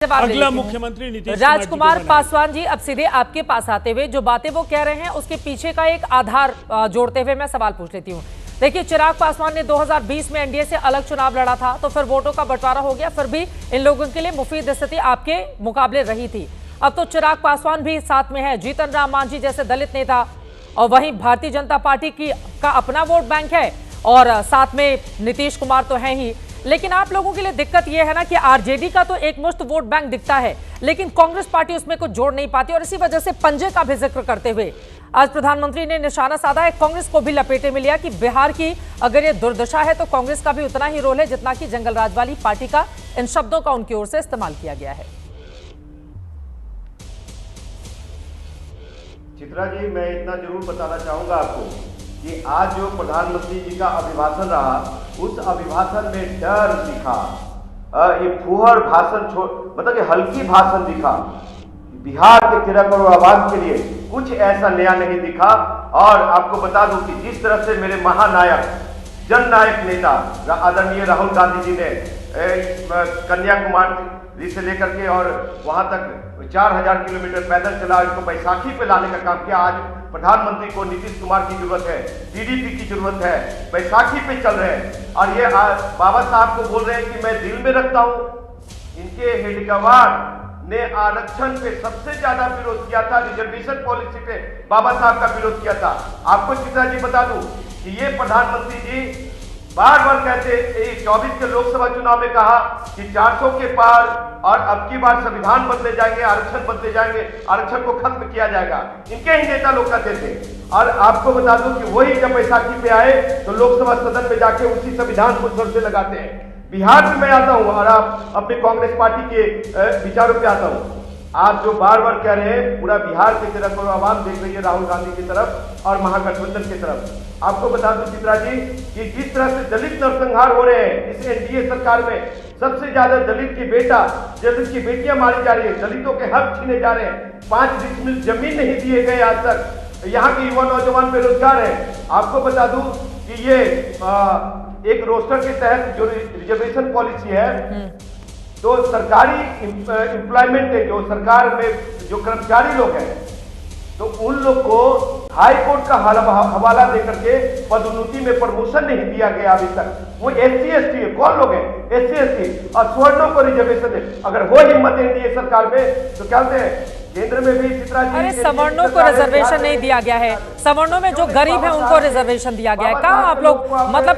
अगला मुख्यमंत्री नीतीश राजकुमार पासवान जी, अब सीधे आपके पास आते हुए जो बातें वो कह रहे हैं उसके पीछे का एक आधार जोड़ते हुए मैं सवाल पूछ लेती हूँ। देखिए, चिराग पासवान ने 2020 में एनडीए से अलग चुनाव लड़ा था, तो फिर वोटों का बंटवारा हो गया, फिर भी इन लोगों के लिए मुफीद स्थिति आपके मुकाबले रही थी। अब तो चिराग पासवान भी साथ में है, जीतन राम मांझी जैसे दलित नेता, और वहीं भारतीय जनता पार्टी का अपना वोट बैंक है, और साथ में नीतीश कुमार तो है ही। लेकिन आप लोगों के लिए दिक्कत यह है ना कि आरजेडी का तो एक मुश्त वोट बैंक दिखता है, लेकिन कांग्रेस पार्टी उसमें कुछ जोड़ नहीं पाती, और इसी वजह से पंजे का भी जिक्र करते हुए आज प्रधानमंत्री ने निशाना साधा है, कांग्रेस को भी लपेटे में लिया कि बिहार की अगर ये दुर्दशा है तो कांग्रेस का भी उतना ही रोल है जितना कि जंगल राज वाली पार्टी का। इन शब्दों का उनकी ओर से इस्तेमाल किया गया है। चित्रा जी, मैं इतना जरूर बताना चाहूंगा आपको कि आज जो प्रधानमंत्री जी का अभिभाषण रहा, उस अभिभाषण में डर दिखा, ये फुहर भाषण मतलब कि हल्की भाषण दिखा। बिहार के 13 करोड़ आबाद के लिए कुछ ऐसा नया नहीं दिखा। और आपको बता दूं कि जिस तरह से मेरे महानायक, जननायक नेता आदरणीय राहुल गांधी जी ने कन्याकुमारी से लेकर के और वहां तक 4000 किलोमीटर पैदल चला, इसको बैसाखी पे लाने का काम किया। आज प्रधानमंत्री को नीतीश कुमार की जरूरत है, टीडीपी की जरूरत है, बैसाखी पे चल रहे हैं। और ये बाबा साहब को बोल रहे हैं कि मैं दिल में रखता हूं। इनके हेडगवार ने आरक्षण पे सबसे ज्यादा विरोध किया था, रिजर्वेशन पॉलिसी पे बाबा साहब का विरोध किया था। आपको चित्रा जी बता दूं कि ये प्रधानमंत्री जी बार बार कहते, 24 के लोकसभा चुनाव में कहा कि 400 के पार और अब की बार संविधान बदले जाएंगे, आरक्षण बदले जाएंगे, आरक्षण को खत्म किया जाएगा। इनके ही नेता लोग कहते थे। और आपको बता दूं कि वही जब बैसाखी पे आए तो लोकसभा सदन में जाके उसी संविधान को सर से लगाते हैं। बिहार में मैं आता हूं और आप अपने कांग्रेस पार्टी के विचारों पे आता हूं। आप जो बार बार कह रहे हैं, पूरा बिहार के 13 करोड़ आवाम देख रही है राहुल गांधी की तरफ और महागठबंधन की तरफ। आपको बता दूं चित्रा जी कि जिस तरह से दलित नरसंहार हो रहे हैं इस एनडीए सरकार में, सबसे ज्यादा दलित की बेटियां मारी जा रही है, दलितों के हक छीने जा रहे हैं, 5 डिसमिल जमीन नहीं दिए गए आज तक, यहाँ के युवा नौजवान बेरोजगार है। आपको बता दूं कि ये एक रोस्टर के तहत जो रिजर्वेशन पॉलिसी है, तो सरकारी एम्प्लॉयमेंट है, जो सरकार में जो कर्मचारी लोग हैं, तो उन लोग को हाई कोर्ट का हवाला देकर के पदोन्नति में प्रमोशन नहीं दिया गया अभी तक। वो SC ST है, कौन लोग हैं? SC ST, और स्वर्णों को रिजर्वेशन दे। अगर वो हिम्मत एनडीए सरकार में, तो क्या कहते हैं केंद्र में भी चित्रा जी। अरे सवर्णों को रिजर्वेशन नहीं दिया गया है, सवर्णों में जो गरीब है उनको रिजर्वेशन दिया गया है। कहाँ आप लोग, मतलब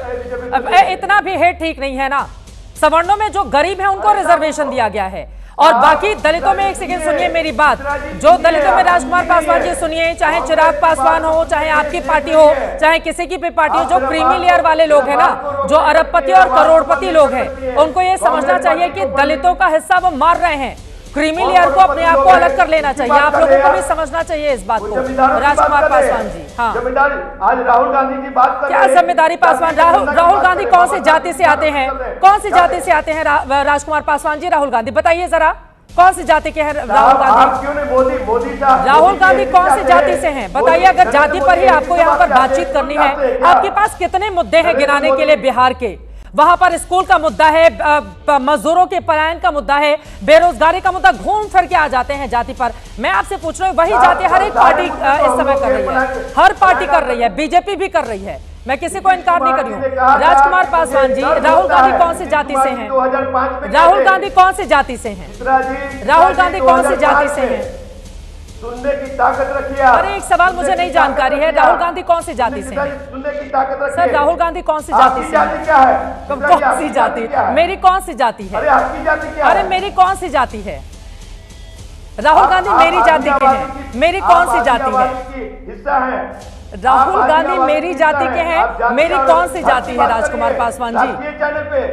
इतना भी हेट ठीक नहीं है ना। सवर्णों में जो गरीब है उनको रिजर्वेशन दिया गया है, और बाकी दलितों में, एक सेकंड सुनिए मेरी बात, जो दलितों में राजकुमार पासवान जी सुनिए, चाहे चिराग पासवान हो, चाहे आपकी पार्टी हो, चाहे किसी की भी पार्टी हो, जो क्रीमी लेयर वाले लोग हैं ना, जो अरबपति और करोड़पति लोग हैं, उनको ये समझना चाहिए कि दलितों का हिस्सा वो मार रहे हैं। क्रीमी लेयर को अपने आप को अलग कर लेना चाहिए। आप लोगों को भी समझना चाहिए इस बात को। राजकुमार पासवान जी, हाँ, जिम्मेदारी आज राहुल गांधी की बात कर, क्या जिम्मेदारी पासवान? राहुल गांधी कौन सी जाति से आते हैं? कौन सी जाति से आते हैं राजकुमार पासवान जी? राहुल गांधी बताइए जरा, कौन सी जाति के हैं राहुल गांधी? क्यों नहीं मोदी साहब? राहुल गांधी कौन सी जाति से हैं बताइए। अगर जाति पर ही आपको यहाँ पर बातचीत करनी है, आपके पास कितने मुद्दे हैं गिनाने के लिए बिहार के? वहां पर स्कूल का मुद्दा है, मजदूरों के पलायन का मुद्दा है, बेरोजगारी का मुद्दा, घूम फिर के आ जाते हैं जाति पर। मैं आपसे पूछ रहा हूँ, वही जाति हर एक पार्टी इस समय कर रही है, हर पार्टी कर रही है, बीजेपी भी कर रही है, मैं किसी को इनकार नहीं कर रही हूँ। राजकुमार पासवान जी, राहुल गांधी कौन सी जाति से हैं? राहुल गांधी कौन सी जाति से हैं? राहुल गांधी कौन सी जाति से हैं? सुनने की ताकत रखिए। अरे एक सवाल मुझे नहीं जानकारी है, राहुल गांधी कौन सी जाति से हैं? सुनने की ताकत रखिए। सर, राहुल गांधी कौन सी जाति से हैं? क्या है? कौन सी जाति? मेरी कौन सी जाति है? अरे आपकी जाति क्या है? अरे मेरी कौन सी जाति है? राहुल गांधी मेरी जाति के हैं, मेरी कौन सी जाति है? हिस्सा है। राहुल गांधी मेरी जाति के हैं, मेरी कौन सी जाति है? राजकुमार पासवान जी, चैनल पे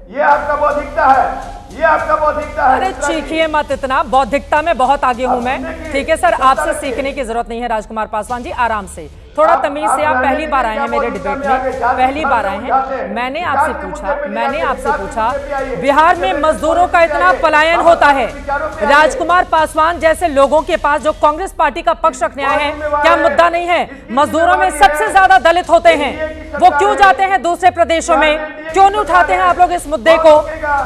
ये आपका बौद्धिकता है, ये आपका बौद्धिकता है। अरे चीखिए मत इतना, बौद्धिकता में बहुत आगे हूं मैं। ठीक है सर, आपसे सीखने की जरूरत नहीं है राजकुमार पासवान जी, आराम से, थोड़ा तमीज से। आप पहली बार आए हैं मेरे डिबेट में, पहली बार आए हैं। मैंने आपसे पूछा बिहार में मजदूरों का इतना पलायन होता है, राजकुमार पासवान जैसे लोगों के पास जो कांग्रेस पार्टी का पक्ष रखने आए हैं, क्या मुद्दा नहीं है? मजदूरों में सबसे ज्यादा दलित होते हैं, वो क्यों जाते हैं दूसरे प्रदेशों में? क्यों नहीं उठाते हैं आप लोग इस मुद्दे को?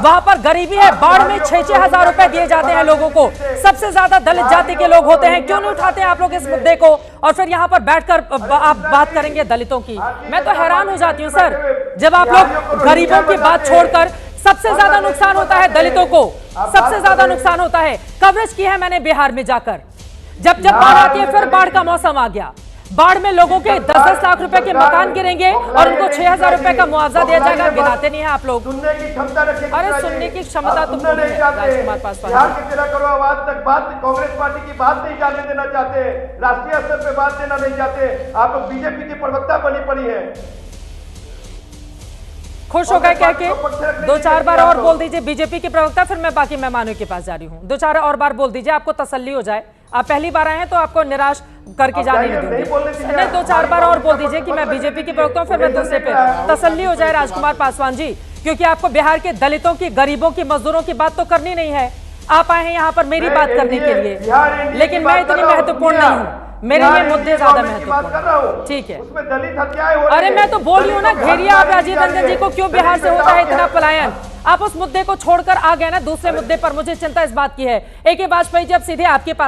वहां पर गरीबी है, बाढ़ में 6-6 हजार रुपए दिए जाते हैं लोगों को, सबसे ज्यादा दलित जाति के लोग होते हैं, क्यों नहीं उठाते हैं आप लोग इस मुद्दे को? और फिर यहाँ पर बैठकर आप बात करेंगे दलितों की। मैं तो हैरान हो जाती हूँ सर, जब आप लोग गरीबों की बात छोड़कर, सबसे ज्यादा नुकसान होता है दलितों को, सबसे ज्यादा नुकसान होता है। कवरेज की है मैंने बिहार में जाकर, जब बाढ़ आती है, फिर बाढ़ का मौसम आ गया, बाढ़ में लोगों के 10-10 लाख रुपए के मकान गिरेंगे और उनको 6,000 रुपए का मुआवजा दिया जाएगा। गिनाते नहीं है आप लोग। सुनने की क्षमता रखें। अरे सुनने की क्षमता तो नहीं चाहते। राजकुमार पासवान बिहार के 13 करोड़ आवाज तक बात, कांग्रेस पार्टी की बात नहीं जाने देना चाहते, राष्ट्रीय स्तर पे बात देना नहीं चाहते। आप लोग बीजेपी की प्रवक्ता बनी पड़ी है। खुश हो गए कह के 2-4 बार और बोल दीजिए बीजेपी के प्रवक्ता, फिर मैं बाकी मेहमानों के पास जा रही हूँ। 2-4 और बार बोल दीजिए, आपको तसल्ली हो जाए। आप पहली बार आए हैं तो आपको निराश करके जाने नहीं दूंगी। नहीं, 2-4 बार और बोल दीजिए कि मैं बीजेपी की प्रवक्ता हूँ, फिर मैं दूसरे पे तसल्ली हो जाए राजकुमार पासवान जी, क्योंकि आपको बिहार के दलितों की, गरीबों की, मजदूरों की बात तो करनी नहीं है। आप आए हैं यहाँ पर मेरी बात करने के लिए, लेकिन मैं इतनी महत्वपूर्ण नहीं हूँ, मेरे लिए मुद्दे ज्यादा महत्वपूर्ण। ठीक है, उसमें दलित हत्याएं हो रही अरे मैं तो बोल रही हूँ ना, घेरिए आप राजीव रंजन जी को, क्यों बिहार से होता है इतना पलायन? आप उस मुद्दे को छोड़कर आ गए ना दूसरे मुद्दे पर। मुझे चिंता इस बात की है, AK वाजपेयी जी अब सीधे आपके पास